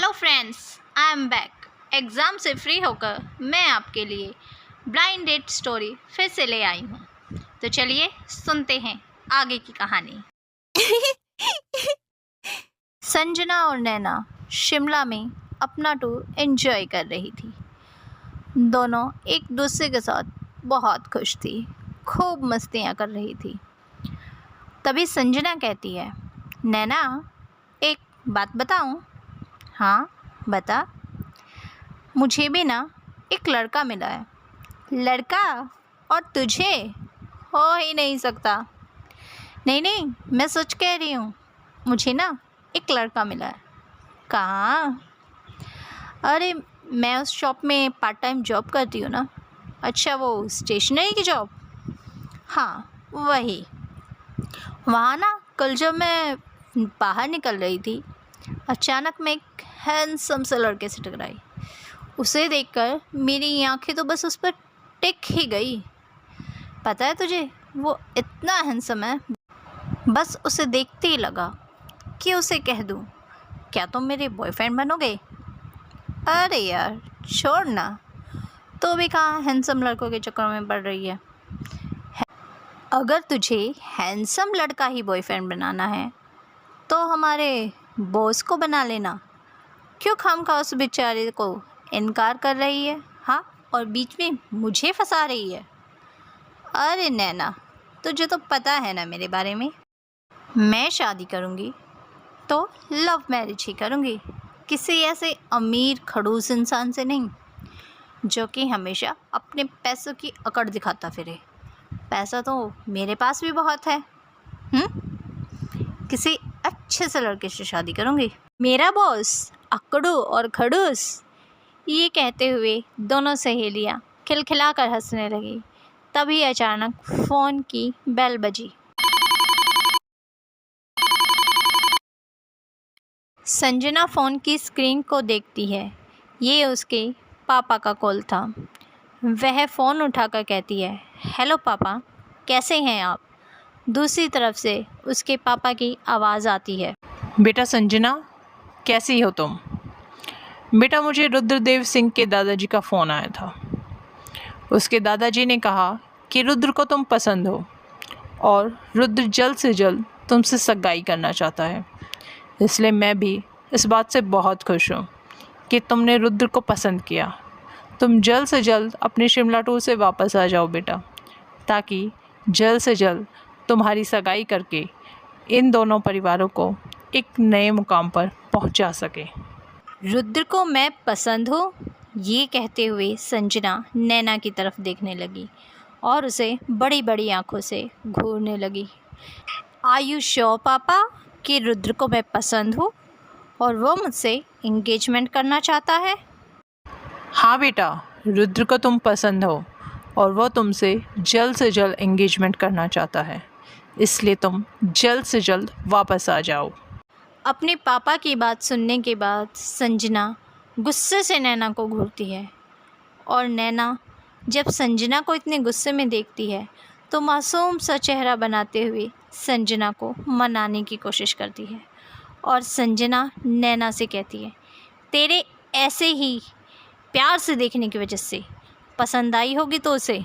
Hello friends, I am back. Exam से free होकर मैं आपके लिए ब्लाइंड डेट स्टोरी फिर से ले आई हूँ। तो चलिए सुनते हैं आगे की कहानी। संजना और नैना शिमला में अपना टूर एंजॉय कर रही थी। दोनों एक दूसरे के साथ बहुत खुश थी, खूब मस्तियाँ कर रही थी। तभी संजना कहती है, नैना एक बात बताऊँ? हाँ बता। मुझे भी ना एक लड़का मिला है। लड़का? और तुझे? हो ही नहीं सकता। नहीं नहीं, मैं सच कह रही हूँ, मुझे ना एक लड़का मिला है। कहाँ? अरे मैं उस शॉप में पार्ट टाइम जॉब करती हूँ ना। अच्छा, वो स्टेशनरी की जॉब? हाँ वही। वहाँ ना कल जब मैं बाहर निकल रही थी, अचानक मैं एक हैंडसम से लड़के से टकराई। उसे देखकर मेरी आंखें तो बस उस पर टिक ही गई। पता है तुझे, वो इतना हैंडसम है, बस उसे देखते ही लगा कि उसे कह दूं, क्या तुम मेरे बॉयफ्रेंड बनोगे? अरे यार छोड़ ना, तो भी कहाँ हैंडसम लड़कों के चक्कर में पड़ रही है। अगर तुझे हैंडसम लड़का ही बॉयफ्रेंड बनाना है तो हमारे बॉस को बना लेना। क्यों खामखा उस बेचारे को इनकार कर रही है? हाँ, और बीच में मुझे फंसा रही है। अरे नैना, तुझे तो पता है ना मेरे बारे में। मैं शादी करूँगी तो लव मैरिज ही करूँगी, किसी ऐसे अमीर खड़ूस इंसान से नहीं जो कि हमेशा अपने पैसों की अकड़ दिखाता फिरे। पैसा तो मेरे पास भी बहुत है। किसी अच्छे से लड़के से शादी करूँगी। मेरा बॉस अकड़ू और खड़ूस? ये कहते हुए दोनों सहेलियाँ खिलखिलाकर हंसने लगी। तभी अचानक फ़ोन की बेल बजी। संजना फ़ोन की स्क्रीन को देखती है। ये उसके पापा का कॉल था। वह फ़ोन उठाकर कहती है, हेलो पापा, कैसे हैं आप? दूसरी तरफ से उसके पापा की आवाज़ आती है, बेटा संजना, कैसी हो तुम? बेटा, मुझे रुद्रदेव सिंह के दादाजी का फ़ोन आया था। उसके दादाजी ने कहा कि रुद्र को तुम पसंद हो और रुद्र जल्द से जल्द तुमसे सगाई करना चाहता है। इसलिए मैं भी इस बात से बहुत खुश हूँ कि तुमने रुद्र को पसंद किया। तुम जल्द से जल्द अपने शिमला टूर से वापस आ जाओ बेटा, ताकि जल्द से जल्द तुम्हारी सगाई करके इन दोनों परिवारों को एक नए मुकाम पर पहुंचा सके। रुद्र को मैं पसंद हूँ? ये कहते हुए संजना नैना की तरफ देखने लगी और उसे बड़ी बड़ी आंखों से घूरने लगी। आर यू श्योर पापा कि रुद्र को मैं पसंद हूँ और वो मुझसे इंगेजमेंट करना चाहता है? हाँ बेटा, रुद्र को तुम पसंद हो और वो तुमसे जल्द से जल्द एंगेजमेंट करना चाहता है। इसलिए तुम जल्द से जल्द वापस आ जाओ। अपने पापा की बात सुनने के बाद संजना गुस्से से नैना को घूरती है और नैना जब संजना को इतने गुस्से में देखती है तो मासूम सा चेहरा बनाते हुए संजना को मनाने की कोशिश करती है और संजना नैना से कहती है, तेरे ऐसे ही प्यार से देखने की वजह से पसंद आई होगी तो उसे,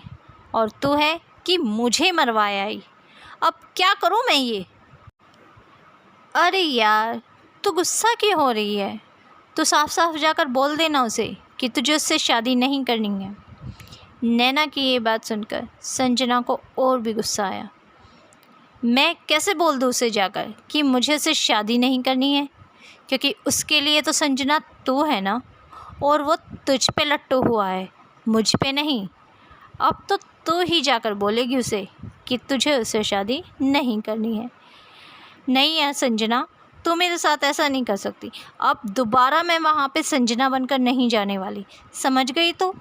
और तू है कि मुझे मरवाया आई। अब क्या करूं मैं ये? अरे यार, तू गुस्सा क्यों हो रही है? तू साफ साफ जाकर बोल देना उसे कि तुझे उससे शादी नहीं करनी है। नैना की ये बात सुनकर संजना को और भी गुस्सा आया। मैं कैसे बोल दूँ उसे जाकर कि मुझे उससे शादी नहीं करनी है, क्योंकि उसके लिए तो संजना तू है ना, और वो तुझ पे लट्टू हुआ है, मुझ पे नहीं। अब तो तू ही जाकर बोलेगी उसे कि तुझे उससे शादी नहीं करनी है। नहीं यार संजना, तू मेरे साथ ऐसा नहीं कर सकती। अब दोबारा मैं वहाँ पे संजना बनकर नहीं जाने वाली, समझ गई? तो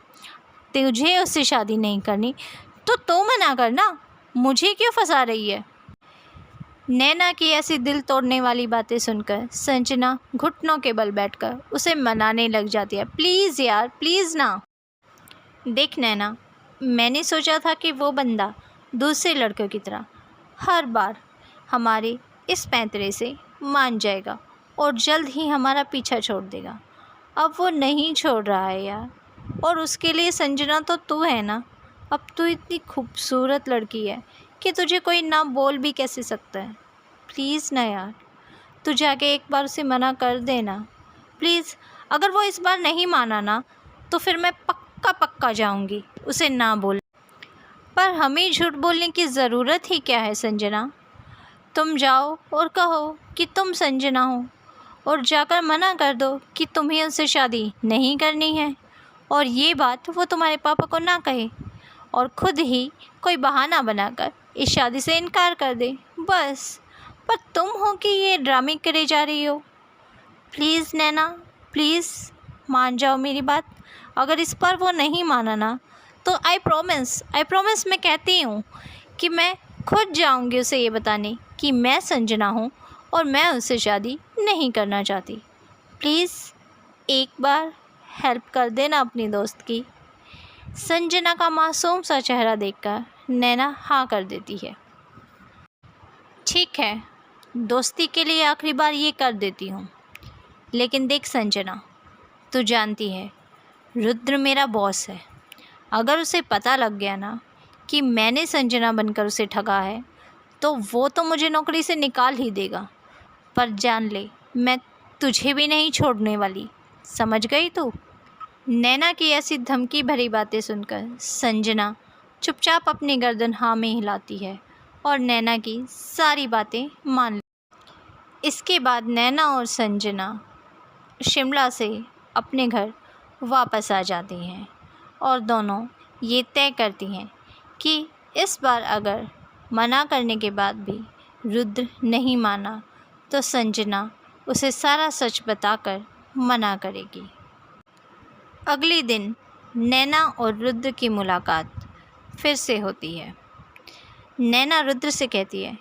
तुझे उससे शादी नहीं करनी तो तू मना करना, मुझे क्यों फंसा रही है? नैना की ऐसी दिल तोड़ने वाली बातें सुनकर संजना घुटनों के बल बैठकर उसे मनाने लग जाती है। प्लीज़ यार, प्लीज़ ना। देख नैना, मैंने सोचा था कि वो बंदा दूसरे लड़कों की तरह हर बार हमारे इस पैंतरे से मान जाएगा, और जल्द ही हमारा पीछा छोड़ देगा। अब वो नहीं छोड़ रहा है यार, और उसके लिए संजना तो तू है ना। अब तू इतनी खूबसूरत लड़की है कि तुझे कोई ना बोल भी कैसे सकता है। प्लीज़ ना यार, तू जाके एक बार उसे मना कर देना प्लीज़। अगर वो इस बार नहीं माना ना तो फिर मैं पक्का पक्का जाऊंगी उसे ना बोल। पर हमें झूठ बोलने की ज़रूरत ही क्या है संजना। तुम जाओ और कहो कि तुम संजना हो, और जाकर मना कर दो कि तुम्हें उससे शादी नहीं करनी है, और ये बात वो तुम्हारे पापा को ना कहे और ख़ुद ही कोई बहाना बनाकर इस शादी से इनकार कर दे बस। पर तुम हो कि ये ड्रामे करे जा रही हो। प्लीज़ नैना, प्लीज़ मान जाओ मेरी बात। अगर इस पर वो नहीं माना ना तो आई प्रॉमिस मैं कहती हूँ कि मैं खुद जाऊँगी उसे ये बताने कि मैं संजना हूँ और मैं उससे शादी नहीं करना चाहती। प्लीज़ एक बार हेल्प कर देना अपनी दोस्त की। संजना का मासूम सा चेहरा देखकर नैना हाँ कर देती है। ठीक है, दोस्ती के लिए आखिरी बार ये कर देती हूँ। लेकिन देख संजना, तू जानती है रुद्र मेरा बॉस है। अगर उसे पता लग गया ना कि मैंने संजना बनकर उसे ठगा है तो वो तो मुझे नौकरी से निकाल ही देगा। पर जान ले, मैं तुझे भी नहीं छोड़ने वाली, समझ गई तू। नैना की ऐसी धमकी भरी बातें सुनकर संजना चुपचाप अपनी गर्दन हाँ में हिलाती है और नैना की सारी बातें मान। इसके बाद नैना और संजना शिमला से अपने घर वापस आ जाती हैं और दोनों ये तय करती हैं कि इस बार अगर मना करने के बाद भी रुद्र नहीं माना तो संजना उसे सारा सच बताकर मना करेगी। अगले दिन नैना और रुद्र की मुलाकात फिर से होती है। नैना रुद्र से कहती है,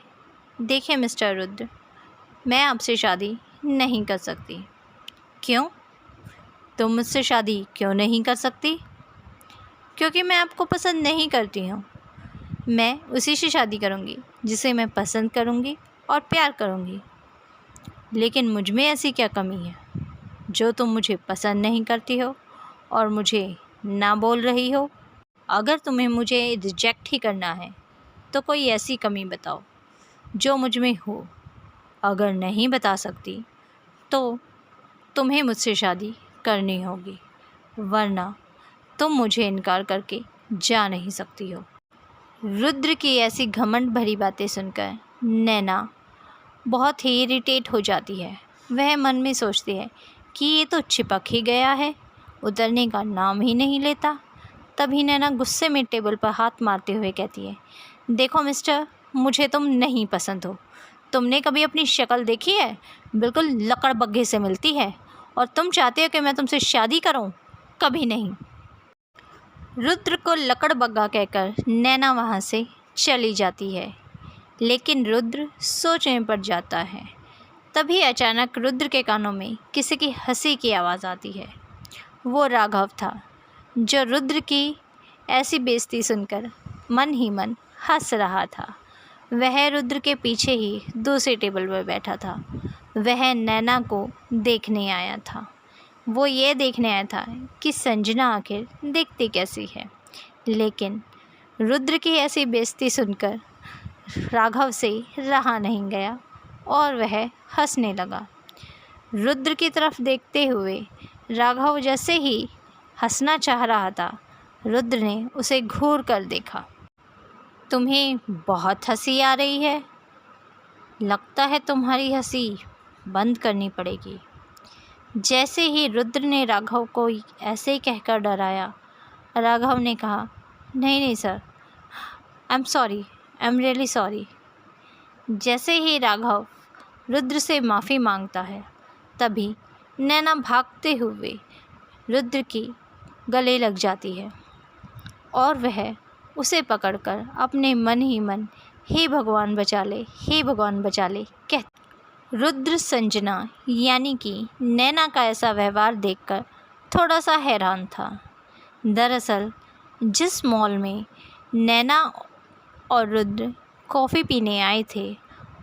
देखिए मिस्टर रुद्र, मैं आपसे शादी नहीं कर सकती। क्यों? तुम मुझसे शादी क्यों नहीं कर सकती? क्योंकि मैं आपको पसंद नहीं करती हूँ। मैं उसी से शादी करूँगी जिसे मैं पसंद करूँगी और प्यार करूँगी। लेकिन मुझ में ऐसी क्या कमी है जो तुम मुझे पसंद नहीं करती हो और मुझे ना बोल रही हो? अगर तुम्हें मुझे रिजेक्ट ही करना है तो कोई ऐसी कमी बताओ जो मुझ में हो। अगर नहीं बता सकती तो तुम्हें मुझसे शादी करनी होगी, वरना तुम मुझे इनकार करके जा नहीं सकती हो। रुद्र की ऐसी घमंड भरी बातें सुनकर नैना बहुत ही इरिटेट हो जाती है। वह मन में सोचती है कि ये तो चिपक ही गया है, उतरने का नाम ही नहीं लेता। तभी नैना गुस्से में टेबल पर हाथ मारते हुए कहती है, देखो मिस्टर, मुझे तुम नहीं पसंद हो। तुमने कभी अपनी शक्ल देखी है? बिल्कुल लकड़ बग्घे से मिलती है। और तुम चाहते हो कि मैं तुमसे शादी करूं? कभी नहीं। रुद्र को लकड़ बग्गा कहकर नैना वहाँ से चली जाती है। लेकिन रुद्र सोच में पड़ जाता है। तभी अचानक रुद्र के कानों में किसी की हंसी की आवाज़ आती है। वो राघव था, जो रुद्र की ऐसी बेइज्जती सुनकर मन ही मन हंस रहा था। वह रुद्र के पीछे ही दूसरे टेबल पर बैठा था। वह नैना को देखने आया था। वो ये देखने आया था कि संजना आखिर दिखती कैसी है। लेकिन रुद्र की ऐसी बेइज्जती सुनकर राघव से रहा नहीं गया और वह हंसने लगा। रुद्र की तरफ देखते हुए राघव जैसे ही हंसना चाह रहा था, रुद्र ने उसे घूर कर देखा। तुम्हें बहुत हंसी आ रही है, लगता है तुम्हारी हंसी बंद करनी पड़ेगी। जैसे ही रुद्र ने राघव को ऐसे ही कहकर डराया, राघव ने कहा, नहीं sir, I am sorry, I am really sorry. जैसे ही राघव रुद्र से माफ़ी मांगता है, तभी नैना भागते हुए रुद्र की गले लग जाती है और वह उसे पकड़कर अपने मन ही मन हे भगवान बचा ले, हे भगवान बचा ले कह। रुद्र संजना यानी कि नैना का ऐसा व्यवहार देखकर थोड़ा सा हैरान था। दरअसल जिस मॉल में नैना और रुद्र कॉफ़ी पीने आए थे,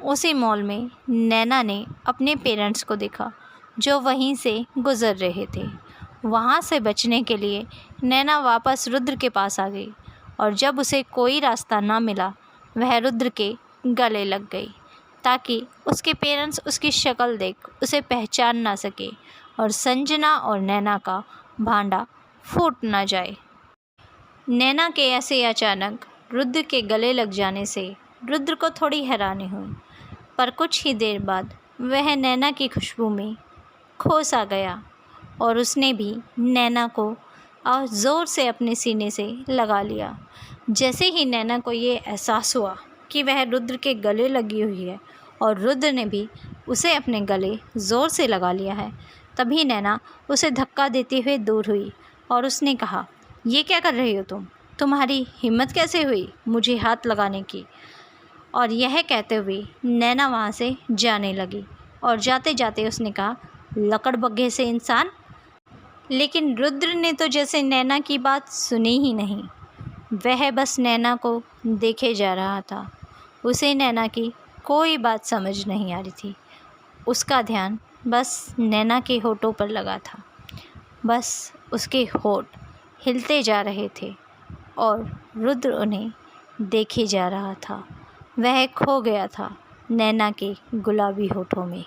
उसी मॉल में नैना ने अपने पेरेंट्स को देखा जो वहीं से गुज़र रहे थे। वहाँ से बचने के लिए नैना वापस रुद्र के पास आ गई और जब उसे कोई रास्ता ना मिला वह रुद्र के गले लग गई ताकि उसके पेरेंट्स उसकी शक्ल देख उसे पहचान ना सके और संजना और नैना का भांडा फूट ना जाए। नैना के ऐसे अचानक रुद्र के गले लग जाने से रुद्र को थोड़ी हैरानी हुई, पर कुछ ही देर बाद वह नैना की खुशबू में खो सा गया और उसने भी नैना को ज़ोर से अपने सीने से लगा लिया। जैसे ही नैना को ये एहसास हुआ कि वह रुद्र के गले लगी हुई है और रुद्र ने भी उसे अपने गले ज़ोर से लगा लिया है, तभी नैना उसे धक्का देते हुए दूर हुई और उसने कहा, ये क्या कर रही हो तुम? तुम्हारी हिम्मत कैसे हुई मुझे हाथ लगाने की? और यह कहते हुए नैना वहाँ से जाने लगी और जाते जाते उसने कहा, लकड़बग्घे से इंसान। लेकिन रुद्र ने तो जैसे नैना की बात सुनी ही नहीं, वह बस नैना को देखे जा रहा था। उसे नैना की कोई बात समझ नहीं आ रही थी। उसका ध्यान बस नैना के होठों पर लगा था। बस उसके होठ हिलते जा रहे थे और रुद्र उन्हें देखे जा रहा था। वह खो गया था नैना के गुलाबी होठों में।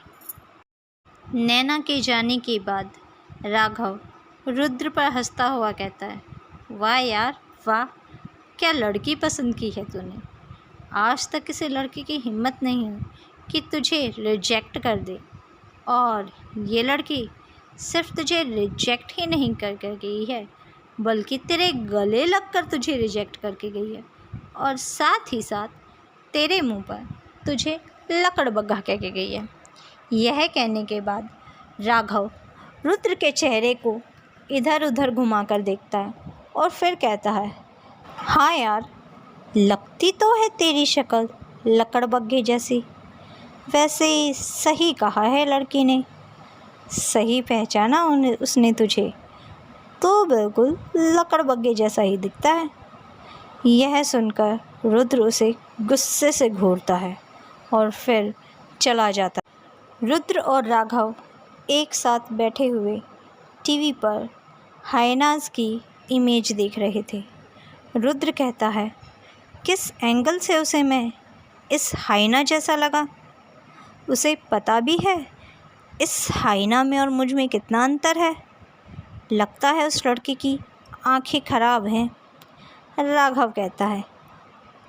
नैना के जाने के बाद राघव रुद्र पर हंसता हुआ कहता है, वाह यार वाह, क्या लड़की पसंद की है तूने। आज तक किसी लड़की की हिम्मत नहीं हुई कि तुझे रिजेक्ट कर दे, और ये लड़की सिर्फ तुझे रिजेक्ट ही नहीं कर गई है बल्कि तेरे गले लगकर तुझे रिजेक्ट करके गई है और साथ ही साथ तेरे मुंह पर तुझे लकड़बग्घा कह के गई है। यह कहने के बाद राघव रुद्र के चेहरे को इधर उधर घुमाकर देखता है और फिर कहता है, हाँ यार, लगती तो है तेरी शक्ल लकड़बग्घे जैसी। वैसे सही कहा है लड़की ने, सही पहचाना उसने तुझे, तो बिल्कुल लकड़बग्घे जैसा ही दिखता है। यह सुनकर रुद्र उसे गुस्से से घूरता है और फिर चला जाता है। रुद्र और राघव एक साथ बैठे हुए टीवी पर हाइनाज़ की इमेज देख रहे थे। रुद्र कहता है, किस एंगल से उसे मैं इस हाइना जैसा लगा? उसे पता भी है इस हाइना में और मुझ में कितना अंतर है। लगता है उस लड़की की आंखें ख़राब हैं। राघव कहता है,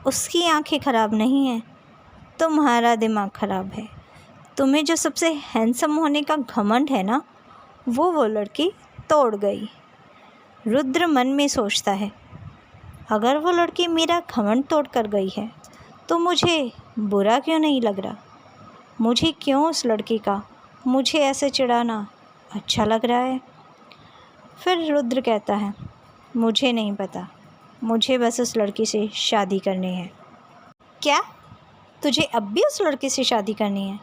उसकी आंखें ख़राब नहीं हैं, तुम्हारा दिमाग ख़राब है। तुम्हें जो सबसे हैंडसम होने का घमंड है ना, वो लड़की तोड़ गई। रुद्र मन में सोचता है, अगर वो लड़की मेरा घमंड तोड़ कर गई है तो मुझे बुरा क्यों नहीं लग रहा? मुझे क्यों उस लड़की का मुझे ऐसे चिढ़ाना अच्छा लग रहा है? फिर रुद्र कहता है, मुझे नहीं पता, मुझे बस उस लड़की से शादी करनी है। क्या तुझे अब भी उस लड़की से शादी करनी है?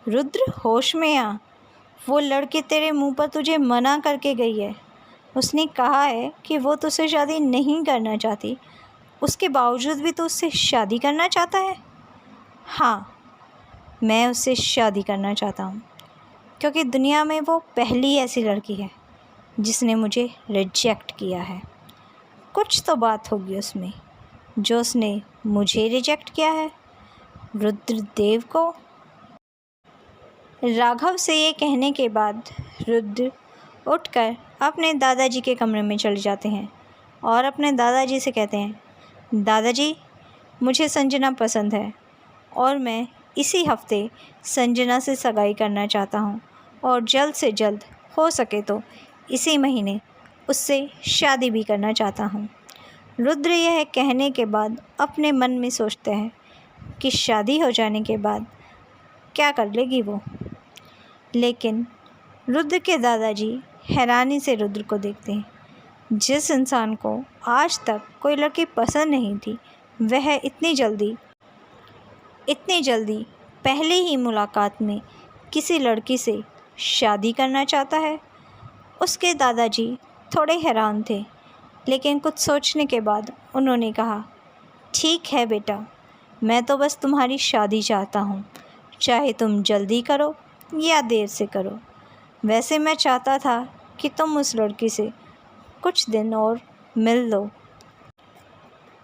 रुद्र होश में आ, वो लड़की तेरे मुंह पर तुझे मना करके गई है। उसने कहा है कि वो तुझसे शादी नहीं करना चाहती, उसके बावजूद भी तो उससे शादी करना चाहता है। हाँ, मैं उससे शादी करना चाहता हूँ क्योंकि दुनिया में वो पहली ऐसी लड़की है जिसने मुझे रिजेक्ट किया है। कुछ तो बात होगी उसमें जो उसने मुझे रिजेक्ट किया है। रुद्रदेव को। राघव से ये कहने के बाद रुद्र उठकर अपने दादाजी के कमरे में चले जाते हैं और अपने दादाजी से कहते हैं, दादाजी, मुझे संजना पसंद है और मैं इसी हफ्ते संजना से सगाई करना चाहता हूँ और जल्द से जल्द हो सके तो इसी महीने उससे शादी भी करना चाहता हूँ। रुद्र यह कहने के बाद अपने मन में सोचते हैं कि शादी हो जाने के बाद क्या कर लेगी वो। लेकिन रुद्र के दादाजी हैरानी से रुद्र को देखते हैं। जिस इंसान को आज तक कोई लड़की पसंद नहीं थी, वह इतनी जल्दी पहले ही मुलाकात में किसी लड़की से शादी करना चाहता है। उसके दादाजी थोड़े हैरान थे, लेकिन कुछ सोचने के बाद उन्होंने कहा, ठीक है बेटा, मैं तो बस तुम्हारी शादी चाहता हूँ, चाहे तुम जल्दी करो या देर से करो। वैसे मैं चाहता था कि तुम उस लड़की से कुछ दिन और मिल लो।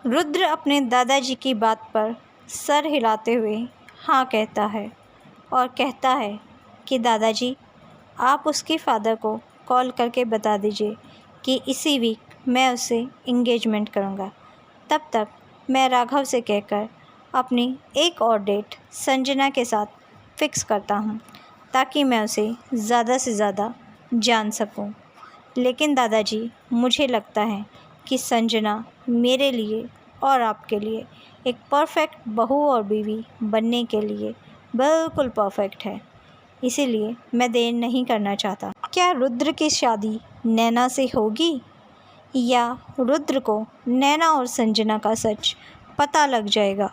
रुद्र अपने दादाजी की बात पर सर हिलाते हुए हाँ कहता है और कहता है कि दादाजी, आप उसके फादर को कॉल करके बता दीजिए कि इसी वीक मैं उससे इंगेजमेंट करूँगा। तब तक मैं राघव से कहकर अपनी एक और डेट संजना के साथ फ़िक्स करता हूँ, ताकि मैं उसे ज़्यादा से ज़्यादा जान सकूँ। लेकिन दादाजी, मुझे लगता है कि संजना मेरे लिए और आपके लिए एक परफेक्ट बहू और बीवी बनने के लिए बिल्कुल परफेक्ट है। इसीलिए मैं देर नहीं करना चाहता। क्या रुद्र की शादी नैना से होगी या रुद्र को नैना और संजना का सच पता लग जाएगा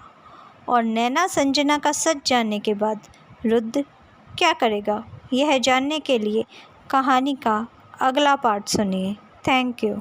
और नैना संजना का सच जानने के बाद रुद्र क्या करेगा? यह जानने के लिए कहानी का अगला पार्ट सुनिए। Thank you.